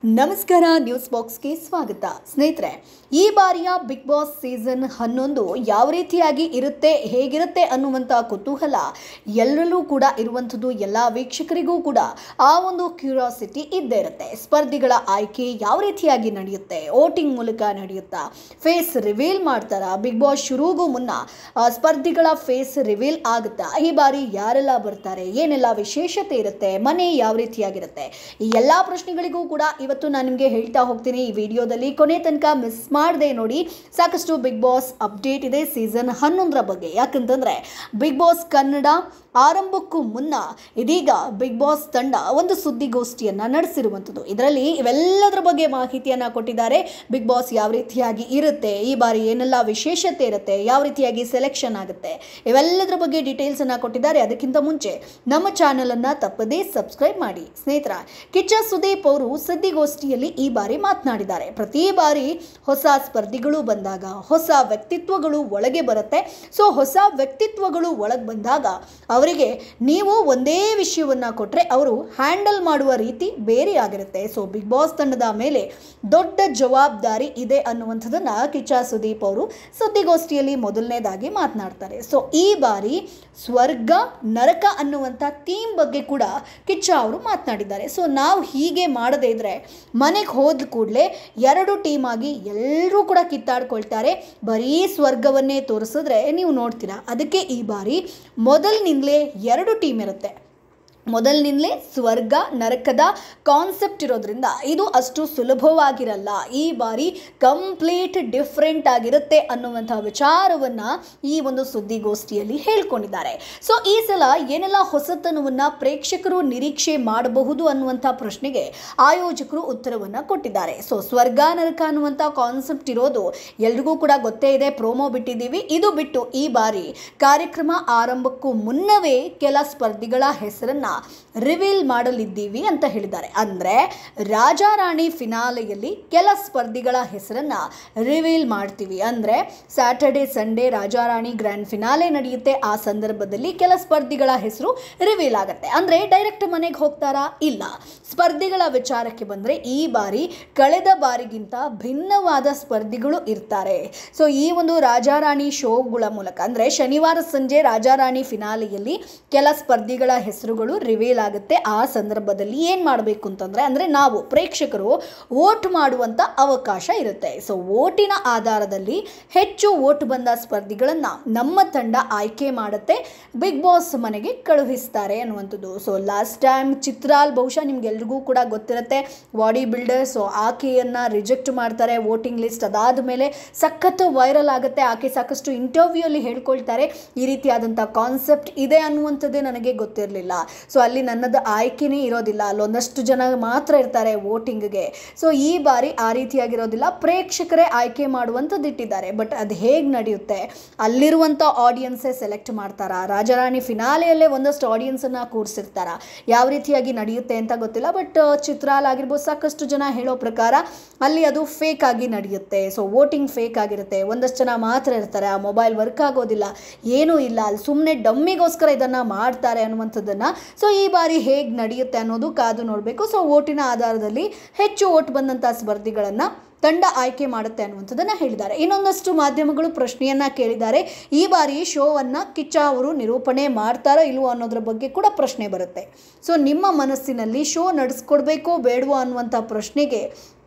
ನಮಸ್ಕಾರ ನ್ಯೂಸ್ ಬಾಕ್ಸ್ಗೆ ಸ್ವಾಗತ ಸ್ನೇಹಿತರೆ ಈ ಬಾರಿಯ ಬಿಗ್ ಬಾಸ್ ಸೀಸನ್ 11 ಯಾವ ರೀತಿಯಾಗಿ ಇರುತ್ತೆ ಹೇಗಿರುತ್ತೆ ಅನ್ನುವಂತ ಕುತೂಹಲ ಎಲ್ಲರಲ್ಲೂ ಕೂಡ ಇರುವಂತದ್ದು ಎಲ್ಲ ವೀಕ್ಷಕರಿಗೂ ಕೂಡ ಆ ಒಂದು ಕ್ಯೂರಿಯಾಸಿಟಿ ಇದ್ದೇ ಇರುತ್ತೆ ಸ್ಪರ್ಧಿಗಳ ಆಯ್ಕೆ ಯಾವ ರೀತಿಯಾಗಿ ನಡೆಯುತ್ತೆ ವೋಟಿಂಗ್ ಮೂಲಕ ನಡೆಯುತ್ತಾ ಫೇಸ್ ರಿವೀಲ್ ಮಾಡ್ತಾರಾ ಬಿಗ್ ಬಾಸ್ ಶುರುಗೂ ಮುನ್ನ ಸ್ಪರ್ಧಿಗಳ ಫೇಸ್ ರಿವೀಲ್ ಆಗುತ್ತಾ ಈ ಬಾರಿ ಯಾರೆಲ್ಲ ಬರ್ತಾರೆ ಏನೆಲ್ಲ ವಿಶೇಷತೆ ಇರುತ್ತೆ ಮನೆ ಯಾವ ರೀತಿಯಾಗಿರುತ್ತೆ ಈ ಎಲ್ಲಾ ಪ್ರಶ್ನೆಗಳಿಗೂ ಕೂಡ ಇವತ್ತು ನಾನು ನಿಮಗೆ ಹೇಳ್ತಾ ಹೋಗ್ತೀನಿ ಈ ವಿಡಿಯೋದಲ್ಲಿ ಕೊನೆ ತನಕ ಮಿಸ್ ಮಾಡದೆ ನೋಡಿ ಸಾಕಷ್ಟು ಬಿಗ್ ಬಾಸ್ ಅಪ್ಡೇಟ್ ಇದೆ ಸೀಸನ್ 11ರ ಬಗ್ಗೆ ಯಾಕಂತಂದ್ರೆ ಬಿಗ್ ಬಾಸ್ ಕನ್ನಡ ಆರಂಭಕ್ಕೂ ಮುನ್ನ ಇದೀಗ ಬಿಗ್ ಬಾಸ್ ತಂಡ ಒಂದು ಸುದ್ದಿಗೋಷ್ಠಿಯನ್ನ ನಡೆಸಿರುವಂಥದ್ದು ಇದರಲ್ಲಿ ಇವೆಲ್ಲದರ ಬಗ್ಗೆ ಮಾಹಿತಿಯನ್ನ ಕೊಟ್ಟಿದ್ದಾರೆ ಬಿಗ್ ಬಾಸ್ ಯಾವ ರೀತಿಯಾಗಿ ಇರುತ್ತೆ ಈ ಬಾರಿ ಏನೆಲ್ಲ ವಿಶೇಷತೆ ಇರುತ್ತೆ ಯಾವ ರೀತಿಯಾಗಿ ಸೆಲೆಕ್ಷನ್ ಆಗುತ್ತೆ ಇವೆಲ್ಲದರ ಬಗ್ಗೆ ಡೀಟೇಲ್ಸ್ ಅನ್ನ ಕೊಟ್ಟಿದ್ದಾರೆ ಅದಕ್ಕಿಂತ ಮುಂಚೆ ನಮ್ಮ ಚಾನೆಲ್ ಅನ್ನ ತಪ್ಪದೇ ಸಬ್ಸ್ಕ್ರೈಬ್ ಮಾಡಿ ಸ್ನೇಹಿತರ ಕಿಚ್ಚ ಸುದೀಪ್ ಅವರು ಸುದ್ದಿಗೋಷ್ಠಿಯಲ್ಲಿ ಈ ಬಾರಿ ಮಾತನಾಡಿದ್ದಾರೆ ಪ್ರತಿ ಬಾರಿ ಹೊಸ ಸ್ಪರ್ಧಿಗಳು ಬಂದಾಗ ಹೊಸ ವ್ಯಕ್ತಿತ್ವಗಳು ಒಳಗೆ ಬರುತ್ತೆ ಸೊ ಹೊಸ ವ್ಯಕ್ತಿತ್ವಗಳು ಒಳಗೆ ಬಂದಾಗ ಅವರಿಗೆ ನೀವು ಒಂದೇ ವಿಷಯವನ್ನ ಕೊಟ್ಟರೆ ಅವರು ಹ್ಯಾಂಡಲ್ ಮಾಡುವ ರೀತಿ ಬೇರೆ ಆಗಿರುತ್ತೆ ಸೊ ಬಿಗ್ ಬಾಸ್ ತಂಡದ ಮೇಲೆ ದೊಡ್ಡ ಜವಾಬ್ದಾರಿ ಇದೆ ಅನ್ನುವಂಥದ್ದನ್ನ ಕಿಚ್ಚ ಸುದೀಪ್ ಅವರು ಸುದ್ದಿಗೋಷ್ಠಿಯಲ್ಲಿ ಮೊದಲನೇದಾಗಿ ಮಾತನಾಡ್ತಾರೆ ಸೊ ಈ ಬಾರಿ ಸ್ವರ್ಗ ನರಕ ಅನ್ನುವಂಥ ಥೀಮ್ ಬಗ್ಗೆ ಕೂಡ ಕಿಚ್ಚ ಅವರು ಮಾತನಾಡಿದ್ದಾರೆ ಸೊ ನಾವು ಹೀಗೆ ಮಾಡದೇ ಇದ್ರೆ ಮನೆಗೆ ಹೋದ ಕೂಡಲೇ ಎರಡು ಟೀಮ್ ಆಗಿ ಎಲ್ಲರೂ ಕೂಡ ಕಿತ್ತಾಡ್ಕೊಳ್ತಾರೆ ಬರೀ ಸ್ವರ್ಗವನ್ನೇ ತೋರಿಸಿದ್ರೆ ನೀವು ನೋಡ್ತೀರಾ ಅದಕ್ಕೆ ಈ ಬಾರಿ ಮೊದಲಿನಿಂದಲೇ ಎರಡು ಟೀಮ್ ಇರುತ್ತೆ ಮೊದಲಿನಿಂದಲೇ ಸ್ವರ್ಗ ನರಕದ ಕಾನ್ಸೆಪ್ಟ್ ಇರೋದ್ರಿಂದ ಇದು ಅಷ್ಟು ಸುಲಭವಾಗಿರಲ್ಲ ಈ ಬಾರಿ ಕಂಪ್ಲೀಟ್ ಡಿಫ್ರೆಂಟ್ ಆಗಿರುತ್ತೆ ಅನ್ನುವಂಥ ವಿಚಾರವನ್ನ ಈ ಒಂದು ಸುದ್ದಿಗೋಷ್ಠಿಯಲ್ಲಿ ಹೇಳ್ಕೊಂಡಿದ್ದಾರೆ ಸೊ ಈ ಸಲ ಏನೆಲ್ಲ ಹೊಸತನವನ್ನ ಪ್ರೇಕ್ಷಕರು ನಿರೀಕ್ಷೆ ಮಾಡಬಹುದು ಅನ್ನುವಂಥ ಪ್ರಶ್ನೆಗೆ ಆಯೋಜಕರು ಉತ್ತರವನ್ನ ಕೊಟ್ಟಿದ್ದಾರೆ ಸೊ ಸ್ವರ್ಗ ನರಕ ಅನ್ನುವಂಥ ಕಾನ್ಸೆಪ್ಟ್ ಇರೋದು ಎಲ್ರಿಗೂ ಕೂಡ ಗೊತ್ತೇ ಇದೆ ಪ್ರೋಮೋ ಬಿಟ್ಟಿದ್ದೀವಿ ಇದು ಬಿಟ್ಟು ಈ ಬಾರಿ ಕಾರ್ಯಕ್ರಮ ಆರಂಭಕ್ಕೂ ಮುನ್ನವೇ ಕೆಲ ಸ್ಪರ್ಧಿಗಳ ಹೆಸರನ್ನ ರಿವೀಲ್ ಮಾಡಲಿದ್ದೀವಿ ಅಂತ ಹೇಳಿದ್ದಾರೆ ಅಂದ್ರೆ ರಾಜಾ ರಾಣಿ ಫಿನಾಲೆಯಲ್ಲಿ ಕೆಲ ಸ್ಪರ್ಧಿಗಳ ಹೆಸರನ್ನ ರಿವೀಲ್ ಮಾಡ್ತೀವಿ ಅಂದ್ರೆ ಸ್ಯಾಟರ್ಡೆ ಸಂಡೇ ರಾಜಾ ರಾಣಿ ಗ್ರ್ಯಾಂಡ್ ಫಿನಾಲೆ ನಡೆಯುತ್ತೆ ಆ ಸಂದರ್ಭದಲ್ಲಿ ಕೆಲ ಸ್ಪರ್ಧಿಗಳ ಹೆಸರು ರಿವೀಲ್ ಆಗುತ್ತೆ ಅಂದ್ರೆ ಡೈರೆಕ್ಟ್ ಮನೆಗೆ ಹೋಗ್ತಾರಾ ಇಲ್ಲ ಸ್ಪರ್ಧಿಗಳ ವಿಚಾರಕ್ಕೆ ಬಂದ್ರೆ ಈ ಬಾರಿ ಕಳೆದ ಬಾರಿಗಿಂತ ಭಿನ್ನವಾದ ಸ್ಪರ್ಧಿಗಳು ಇರ್ತಾರೆ ಸೊ ಈ ಒಂದು ರಾಜಾ ರಾಣಿ ಶೋಗಳ ಮೂಲಕ ಅಂದ್ರೆ ಶನಿವಾರ ಸಂಜೆ ರಾಜಾ ರಾಣಿ ಫಿನಾಲೆಯಲ್ಲಿ ಕೆಲ ಸ್ಪರ್ಧಿಗಳ ಹೆಸರುಗಳು ರಿವೀಲ್ ಆಗುತ್ತೆ ಆ ಸಂದರ್ಭದಲ್ಲಿ ಏನು ಮಾಡಬೇಕು ಅಂತಂದ್ರೆ ಅಂದ್ರೆ ನಾವು ಪ್ರೇಕ್ಷಕರು ವೋಟ್ ಮಾಡುವಂತ ಅವಕಾಶ ಇರುತ್ತೆ ಸೊ ವೋಟಿನ ಆಧಾರದಲ್ಲಿ ಹೆಚ್ಚು ವೋಟ್ ಬಂದ ಸ್ಪರ್ಧಿಗಳನ್ನ ನಮ್ಮ ತಂಡ ಆಯ್ಕೆ ಮಾಡುತ್ತೆ ಬಿಗ್ ಬಾಸ್ ಮನೆಗೆ ಕಳುಹಿಸ್ತಾರೆ ಅನ್ನುವಂಥದ್ದು ಸೊ ಲಾಸ್ಟ್ ಟೈಮ್ ಚಿತ್ರಾಲ್ ಬಹುಶಃ ನಿಮ್ಗೆಲ್ರಿಗೂ ಕೂಡ ಗೊತ್ತಿರುತ್ತೆ ಬಾಡಿ ಬಿಲ್ಡರ್ ಸೊ ಆಕೆಯನ್ನ ರಿಜೆಕ್ಟ್ ಮಾಡ್ತಾರೆ ವೋಟಿಂಗ್ ಲಿಸ್ಟ್ ಅದಾದ ಮೇಲೆ ಸಖತ್ ವೈರಲ್ ಆಗುತ್ತೆ ಆಕೆ ಸಾಕಷ್ಟು ಇಂಟರ್ವ್ಯೂ ಅಲ್ಲಿ ಹೇಳ್ಕೊಳ್ತಾರೆ ಈ ರೀತಿಯಾದಂಥ ಕಾನ್ಸೆಪ್ಟ್ ಇದೆ ಅನ್ನುವಂಥದ್ದೇ ನನಗೆ ಗೊತ್ತಿರಲಿಲ್ಲ ಸೊ ಅಲ್ಲಿ ನನ್ನದು ಆಯ್ಕೆನೇ ಇರೋದಿಲ್ಲ ಅಲ್ಲೊಂದಷ್ಟು ಜನ ಮಾತ್ರ ಇರ್ತಾರೆ ವೋಟಿಂಗ್ಗೆ ಸೊ ಈ ಬಾರಿ ಆ ರೀತಿಯಾಗಿರೋದಿಲ್ಲ ಪ್ರೇಕ್ಷಕರೇ ಆಯ್ಕೆ ಮಾಡುವಂಥದ್ದು ಇಟ್ಟಿದ್ದಾರೆ ಬಟ್ ಅದು ಹೇಗೆ ನಡೆಯುತ್ತೆ ಅಲ್ಲಿರುವಂಥ ಆಡಿಯನ್ಸೇ ಸೆಲೆಕ್ಟ್ ಮಾಡ್ತಾರಾ ರಾಜಾರಾಣಿ ಫಿನಾಲೆಯಲ್ಲೇ ಒಂದಷ್ಟು ಆಡಿಯನ್ಸನ್ನು ಕೂರಿಸಿರ್ತಾರ ಯಾವ ರೀತಿಯಾಗಿ ನಡೆಯುತ್ತೆ ಅಂತ ಗೊತ್ತಿಲ್ಲ ಬಟ್ ಚಿತ್ರಾಲ್ ಆಗಿರ್ಬೋದು ಸಾಕಷ್ಟು ಜನ ಹೇಳೋ ಪ್ರಕಾರ ಅಲ್ಲಿ ಅದು ಫೇಕ್ ಆಗಿ ನಡೆಯುತ್ತೆ ಸೊ ವೋಟಿಂಗ್ ಫೇಕ್ ಆಗಿರುತ್ತೆ ಒಂದಷ್ಟು ಜನ ಮಾತ್ರ ಇರ್ತಾರೆ ಆ ಮೊಬೈಲ್ ವರ್ಕ್ ಆಗೋದಿಲ್ಲ ಏನೂ ಇಲ್ಲ ಅಲ್ಲಿ ಸುಮ್ಮನೆ ಡಮ್ಮಿಗೋಸ್ಕರ ಇದನ್ನು ಮಾಡ್ತಾರೆ ಅನ್ನುವಂಥದ್ದನ್ನು ಸೊ ಈ ಬಾರಿ ಹೇಗೆ ನಡೆಯುತ್ತೆ ಅನ್ನೋದು ಕಾದು ನೋಡಬೇಕು ಸೊ ವೋಟಿನ ಆಧಾರದಲ್ಲಿ ಹೆಚ್ಚು ವೋಟ್ ಬಂದಂಥ ಸ್ಪರ್ಧಿಗಳನ್ನು ತಂಡ ಆಯ್ಕೆ ಮಾಡುತ್ತೆ ಅನ್ನುವಂಥದ್ದನ್ನು ಹೇಳಿದ್ದಾರೆ ಇನ್ನೊಂದಷ್ಟು ಮಾಧ್ಯಮಗಳು ಪ್ರಶ್ನೆಯನ್ನ ಕೇಳಿದ್ದಾರೆ ಈ ಬಾರಿ ಶೋವನ್ನು ಕಿಚ್ಚ ಅವರು ನಿರೂಪಣೆ ಮಾಡ್ತಾರೋ ಇಲ್ವೋ ಅನ್ನೋದ್ರ ಬಗ್ಗೆ ಕೂಡ ಪ್ರಶ್ನೆ ಬರುತ್ತೆ ಸೊ ನಿಮ್ಮ ಮನಸ್ಸಿನಲ್ಲಿ ಶೋ ನಡೆಸ್ಕೊಡ್ಬೇಕೋ ಬೇಡವೋ ಅನ್ನುವಂಥ ಪ್ರಶ್ನೆಗೆ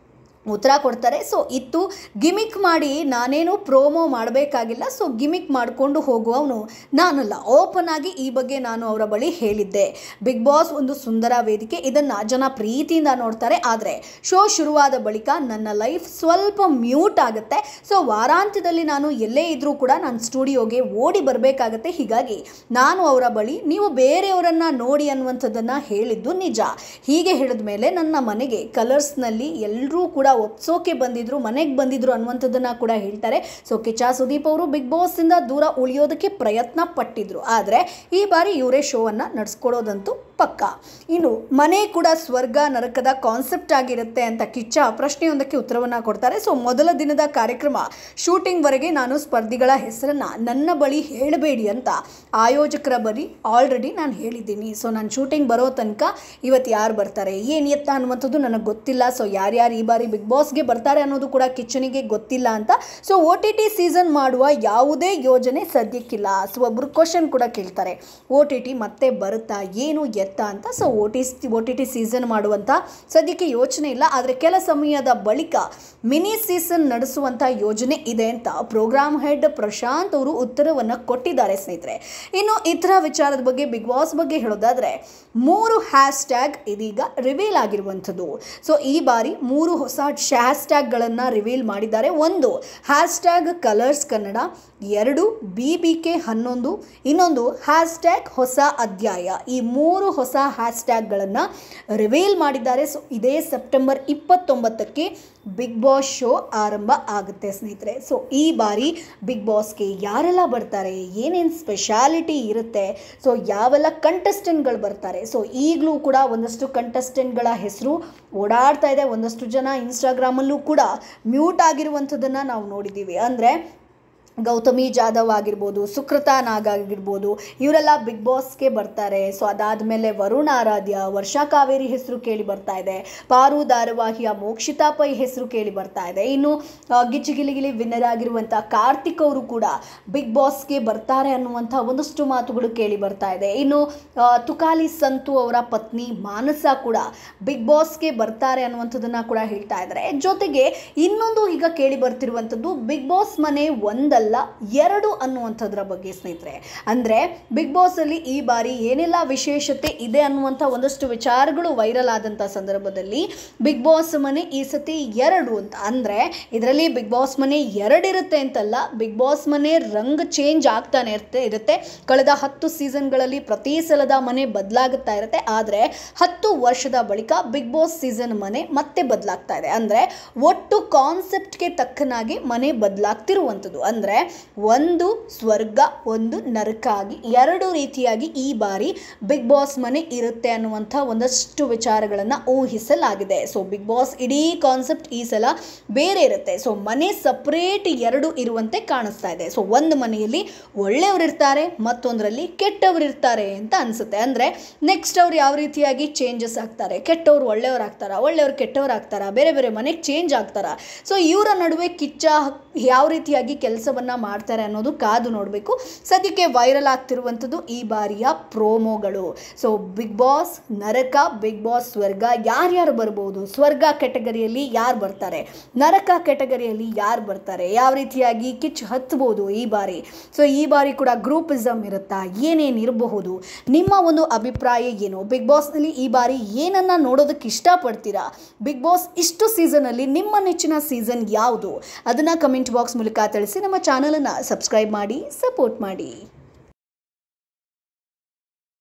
ಉತ್ತರ ಕೊಡ್ತಾರೆ ಸೊ ಇತ್ತು ಗಿಮಿಕ್ ಮಾಡಿ ನಾನೇನು ಪ್ರೋಮೋ ಮಾಡಬೇಕಾಗಿಲ್ಲ ಸೊ ಗಿಮಿಕ್ ಮಾಡಿಕೊಂಡು ಹೋಗುವವನು ನಾನಲ್ಲ ಓಪನ್ ಆಗಿ ಈ ಬಗ್ಗೆ ನಾನು ಅವರ ಬಳಿ ಹೇಳಿದ್ದೆ ಬಿಗ್ ಬಾಸ್ ಒಂದು ಸುಂದರ ವೇದಿಕೆ ಇದನ್ನು ಜನ ಪ್ರೀತಿಯಿಂದ ನೋಡ್ತಾರೆ ಆದರೆ ಶೋ ಶುರುವಾದ ಬಳಿಕ ನನ್ನ ಲೈಫ್ ಸ್ವಲ್ಪ ಮ್ಯೂಟ್ ಆಗುತ್ತೆ ಸೊ ವಾರಾಂತ್ಯದಲ್ಲಿ ನಾನು ಎಲ್ಲೇ ಇದ್ರೂ ಕೂಡ ನಾನು ಸ್ಟುಡಿಯೋಗೆ ಓಡಿ ಬರಬೇಕಾಗತ್ತೆ ಹೀಗಾಗಿ ನಾನು ಅವರ ಬಳಿ ನೀವು ಬೇರೆಯವರನ್ನು ನೋಡಿ ಅನ್ನುವಂಥದ್ದನ್ನು ಹೇಳಿದ್ದು ನಿಜ ಹೀಗೆ ಹೇಳಿದ ಮೇಲೆ ನನ್ನ ಮನೆಗೆ ಕಲರ್ಸ್ನಲ್ಲಿ ಎಲ್ಲರೂ ಕೂಡ ಒಪ್ಸೋಕೆ ಬಂದಿದ್ರು ಮನೆಗೆ ಬಂದಿದ್ರು ಅನ್ನುವಂಥದ್ದನ್ನ ಕೂಡ ಹೇಳ್ತಾರೆ ಸೊ ಕಿಚ್ಚ ಸುದೀಪ್ ಅವರು ಬಿಗ್ ಬಾಸ್ ಇಂದ ದೂರ ಉಳಿಯೋದಕ್ಕೆ ಪ್ರಯತ್ನ ಪಟ್ಟಿದ್ರು ಆದರೆ ಈ ಬಾರಿ ಇವರೇ ಶೋವನ್ನು ನಡೆಸ್ಕೊಡೋದಂತೂ ಪಕ್ಕ. ಇನ್ನು ಮನೆ ಕೂಡ ಸ್ವರ್ಗ ನರಕದ ಕಾನ್ಸೆಪ್ಟ್ ಆಗಿರುತ್ತೆ ಅಂತ ಕಿಚ್ಚ ಪ್ರಶ್ನೆಯೊಂದಕ್ಕೆ ಉತ್ತರವನ್ನು ಕೊಡ್ತಾರೆ. ಸೊ ಮೊದಲ ದಿನದ ಕಾರ್ಯಕ್ರಮ ಶೂಟಿಂಗ್ವರೆಗೆ ನಾನು ಸ್ಪರ್ಧಿಗಳ ಹೆಸರನ್ನು ನನ್ನ ಬಳಿ ಹೇಳಬೇಡಿ ಅಂತ ಆಯೋಜಕರ ಬಳಿ ಆಲ್ರೆಡಿ ನಾನು ಹೇಳಿದ್ದೀನಿ. ಸೊ ನಾನು ಶೂಟಿಂಗ್ ಬರೋ ತನಕ ಇವತ್ತು ಯಾರು ಬರ್ತಾರೆ ಏನು ಎತ್ತ ಅನ್ನುವಂಥದ್ದು ನನಗೆ ಗೊತ್ತಿಲ್ಲ. ಸೊ ಯಾರ್ಯಾರು ಈ ಬಾರಿ ಬಿಗ್ ಬಾಸ್ಗೆ ಬರ್ತಾರೆ ಅನ್ನೋದು ಕೂಡ ಕಿಚ್ಚನಿಗೆ ಗೊತ್ತಿಲ್ಲ ಅಂತ. ಸೊ OTT ಸೀಸನ್ ಮಾಡುವ ಯಾವುದೇ ಯೋಜನೆ ಸದ್ಯಕ್ಕಿಲ್ಲ. ಸೊ ಒಬ್ಬರು ಕ್ವಶನ್ ಕೂಡ ಕೇಳ್ತಾರೆ, OTT ಮತ್ತೆ ಬರುತ್ತಾ ಏನು ಎತ್ತ ಅಂತ. ಸೊ OTT ಸೀಸನ್ ಮಾಡುವಂಥ ಸದ್ಯಕ್ಕೆ ಯೋಚನೆ ಇಲ್ಲ, ಆದರೆ ಕೆಲ ಸಮಯದ ಬಳಿಕ ಮಿನಿ ಸೀಸನ್ ನಡೆಸುವಂಥ ಯೋಜನೆ ಇದೆ ಅಂತ ಪ್ರೋಗ್ರಾಮ್ ಹೆಡ್ ಪ್ರಶಾಂತ್ ಅವರು ಉತ್ತರವನ್ನು ಕೊಟ್ಟಿದ್ದಾರೆ ಸ್ನೇಹಿತರೆ. ಇನ್ನು ಇತರ ವಿಚಾರದ ಬಗ್ಗೆ ಬಿಗ್ ಬಾಸ್ ಬಗ್ಗೆ ಹೇಳೋದಾದರೆ 3 ಹ್ಯಾಶ್ಟ್ಯಾಗ್ ಇದೀಗ ರಿವೀಲ್ ಆಗಿರುವಂಥದ್ದು. ಸೊ ಈ ಬಾರಿ 3 ಹೊಸ ಹ್ಯಾಶ್ಟ್ಯಾಗ್ಗಳನ್ನು ರಿವೀಲ್ ಮಾಡಿದ್ದಾರೆ. 1 ಹ್ಯಾಶ್ಟ್ಯಾಗ್ ಕಲರ್ಸ್ ಕನ್ನಡ, 2 BBK11, ಇನ್ನೊಂದು ಹ್ಯಾಶ್ಟ್ಯಾಗ್ ಹೊಸ ಅಧ್ಯಾಯ. ಈ 3 ಹೊಸ ಹ್ಯಾಶ್ಟ್ಯಾಗ್ಗಳನ್ನು ರಿವೀಲ್ ಮಾಡಿದ್ದಾರೆ. ಸೊ ಇದೇ ಸೆಪ್ಟೆಂಬರ್ 29ಕ್ಕೆ ಬಿಗ್ ಬಾಸ್ ಶೋ ಆರಂಭ ಆಗುತ್ತೆ ಸ್ನೇಹಿತರೆ. ಸೊ ಈ ಬಾರಿ ಬಿಗ್ ಬಾಸ್ಗೆ ಯಾರೆಲ್ಲ ಬರ್ತಾರೆ, ಏನೇನು ಸ್ಪೆಷಾಲಿಟಿ ಇರುತ್ತೆ, ಸೊ ಯಾವೆಲ್ಲ ಕಂಟೆಸ್ಟೆಂಟ್ಗಳು ಬರ್ತಾರೆ. ಸೊ ಈಗಲೂ ಕೂಡ ಒಂದಷ್ಟು ಕಂಟೆಸ್ಟೆಂಟ್ಗಳ ಹೆಸರು ಓಡಾಡ್ತಾ ಇದೆ. ಒಂದಷ್ಟು ಜನ ಇನ್ಸ್ಟಾಗ್ರಾಮಲ್ಲೂ ಕೂಡ ಮ್ಯೂಟ್ ಆಗಿರುವಂಥದ್ದನ್ನು ನಾವು ನೋಡಿದ್ದೀವಿ. ಅಂದರೆ ಗೌತಮಿ ಜಾಧವ್ ಆಗಿರ್ಬೋದು, ಸುಕೃತಾ ನಾಗ್ ಆಗಿರ್ಬೋದು, ಇವರೆಲ್ಲ ಬಿಗ್ ಬಾಸ್ಗೆ ಬರ್ತಾರೆ. ಸೊ ಅದಾದಮೇಲೆ ವರುಣ್ ಆರಾಧ್ಯ, ವರ್ಷಾ ಕಾವೇರಿ ಹೆಸರು ಕೇಳಿ ಬರ್ತಾ ಇದೆ. ಪಾರು ಧಾರಾವಾಹಿಯ ಮೋಕ್ಷಿತಾ ಪೈ ಹೆಸರು ಕೇಳಿ ಬರ್ತಾ ಇದೆ. ಇನ್ನು ಗಿಚ್ಚಿಗಿಲಿಗಿಲಿ ವಿನ್ನರ್ ಆಗಿರುವಂಥ ಕಾರ್ತಿಕ್ ಅವರು ಕೂಡ ಬಿಗ್ ಬಾಸ್ಗೆ ಬರ್ತಾರೆ ಅನ್ನುವಂಥ ಒಂದಷ್ಟು ಮಾತುಗಳು ಕೇಳಿ ಬರ್ತಾ ಇದೆ. ಇನ್ನು ತುಕಾಲಿ ಸಂತು ಅವರ ಪತ್ನಿ ಮಾನಸ ಕೂಡ ಬಿಗ್ ಬಾಸ್ಗೆ ಬರ್ತಾರೆ ಅನ್ನುವಂಥದ್ದನ್ನು ಕೂಡ ಹೇಳ್ತಾ ಇದ್ದಾರೆ. ಜೊತೆಗೆ ಇನ್ನೊಂದು ಈಗ ಕೇಳಿ ಬರ್ತಿರುವಂಥದ್ದು ಬಿಗ್ ಬಾಸ್ ಮನೆ ಒಂದಲ್ಲ 2 ಅನ್ನುವಂಥದ್ರ ಬಗ್ಗೆ ಸ್ನೇಹಿತರೆ. ಅಂದರೆ ಬಿಗ್ ಬಾಸಲ್ಲಿ ಈ ಬಾರಿ ಏನೆಲ್ಲ ವಿಶೇಷತೆ ಇದೆ ಅನ್ನುವಂಥ ಒಂದಷ್ಟು ವಿಚಾರಗಳು ವೈರಲ್ ಆದಂಥ ಸಂದರ್ಭದಲ್ಲಿ ಬಿಗ್ ಬಾಸ್ ಮನೆ ಈ ಸತಿ 2 ಅಂತ. ಅಂದರೆ ಇದರಲ್ಲಿ ಬಿಗ್ ಬಾಸ್ ಮನೆ 2 ಇರುತ್ತೆ ಅಂತಲ್ಲ, ಬಿಗ್ ಬಾಸ್ ಮನೆ ರಂಗ್ ಚೇಂಜ್ ಆಗ್ತಾನೆ ಇರುತ್ತೆ. ಕಳೆದ 10 ಸೀಸನ್ಗಳಲ್ಲಿ ಪ್ರತಿ ಸಲದ ಮನೆ ಬದಲಾಗುತ್ತಾ ಇರುತ್ತೆ. ಆದರೆ 10 ವರ್ಷದ ಬಳಿಕ ಬಿಗ್ ಬಾಸ್ ಸೀಸನ್ ಮನೆ ಮತ್ತೆ ಬದಲಾಗ್ತಾ ಇದೆ. ಅಂದರೆ ಒಟ್ಟು ಕಾನ್ಸೆಪ್ಟ್ಗೆ ತಕ್ಕನಾಗಿ ಮನೆ ಬದಲಾಗ್ತಿರುವಂಥದ್ದು. ಅಂದರೆ ಒಂದು ಸ್ವರ್ಗ ಒಂದು ನರಕ ಆಗಿ 2 ರೀತಿಯಾಗಿ ಈ ಬಾರಿ ಬಿಗ್ ಬಾಸ್ ಮನೆ ಇರುತ್ತೆ ಅನ್ನುವಂಥ ಒಂದಷ್ಟು ವಿಚಾರಗಳನ್ನು ಊಹಿಸಲಾಗಿದೆ. ಸೊ ಬಿಗ್ ಬಾಸ್ ಇಡೀ ಕಾನ್ಸೆಪ್ಟ್ ಈ ಸಲ ಬೇರೆ ಇರುತ್ತೆ. ಸೊ ಮನೆ ಸಪ್ರೇಟ್ 2 ಇರುವಂತೆ ಕಾಣಿಸ್ತಾ ಇದೆ. ಸೊ ಒಂದು ಮನೆಯಲ್ಲಿ ಒಳ್ಳೆಯವರಿರ್ತಾರೆ, ಮತ್ತೊಂದರಲ್ಲಿ ಕೆಟ್ಟವರಿರ್ತಾರೆ ಅಂತ ಅನಿಸುತ್ತೆ. ಅಂದರೆ ನೆಕ್ಸ್ಟ್ ಅವ್ರು ಯಾವ ರೀತಿಯಾಗಿ ಚೇಂಜಸ್ ಆಗ್ತಾರೆ, ಕೆಟ್ಟವ್ರು ಒಳ್ಳೆಯವರಾಗ್ತಾರಾ, ಒಳ್ಳೆಯವ್ರು ಕೆಟ್ಟವರಾಗ್ತಾರಾ, ಬೇರೆ ಬೇರೆ ಮನೆಗೆ ಚೇಂಜ್ ಆಗ್ತಾರಾ. ಸೊ ಇವರ ನಡುವೆ ಕಿಚ್ಚ ಯಾವ ರೀತಿಯಾಗಿ ಕೆಲಸವನ್ನು ಮಾಡ್ತಾರೆ ಅನ್ನೋದು ಕಾದು ನೋಡಬೇಕು. ಸದ್ಯಕ್ಕೆ ವೈರಲ್ ಆಗ್ತಿರುವಂಥದ್ದು ಈ ಬಾರಿಯ ಪ್ರೋಮೋಗಳು. ಸೊ ಬಿಗ್ ಬಾಸ್ ನರಕ, ಬಿಗ್ ಬಾಸ್ ಸ್ವರ್ಗ, ಯಾರ್ಯಾರು ಬರ್ಬೋದು, ಸ್ವರ್ಗ ಕೆಟಗರಿಯಲ್ಲಿ ಯಾರು ಬರ್ತಾರೆ, ನರಕ ಕೆಟಗರಿಯಲ್ಲಿ ಯಾರು ಬರ್ತಾರೆ, ಯಾವ ರೀತಿಯಾಗಿ ಕಿಚ್ಚು ಹತ್ಬೋದು ಈ ಬಾರಿ. ಸೊ ಈ ಬಾರಿ ಕೂಡ ಗ್ರೂಪಿಸಮ್ ಇರುತ್ತಾ, ಏನೇನು ಇರಬಹುದು, ನಿಮ್ಮ ಒಂದು ಅಭಿಪ್ರಾಯ ಏನು, ಬಿಗ್ ಬಾಸ್ನಲ್ಲಿ ಈ ಬಾರಿ ಏನನ್ನ ನೋಡೋದಕ್ಕೆ ಇಷ್ಟಪಡ್ತೀರಾ, ಬಿಗ್ ಬಾಸ್ ಇಷ್ಟು ಸೀಸನಲ್ಲಿ ನಿಮ್ಮ ನೆಚ್ಚಿನ ಸೀಸನ್ ಯಾವುದು, ಅದನ್ನು ಕಮೆಂಟ್ ಬಾಕ್ಸ್ ಮೂಲಕ ತಿಳಿಸಿ. ನಮ್ಮ ಚಾನಲನ್ನು ಸಬ್ಸ್ಕ್ರೈಬ್ ಮಾಡಿ, ಸಪೋರ್ಟ್ ಮಾಡಿ.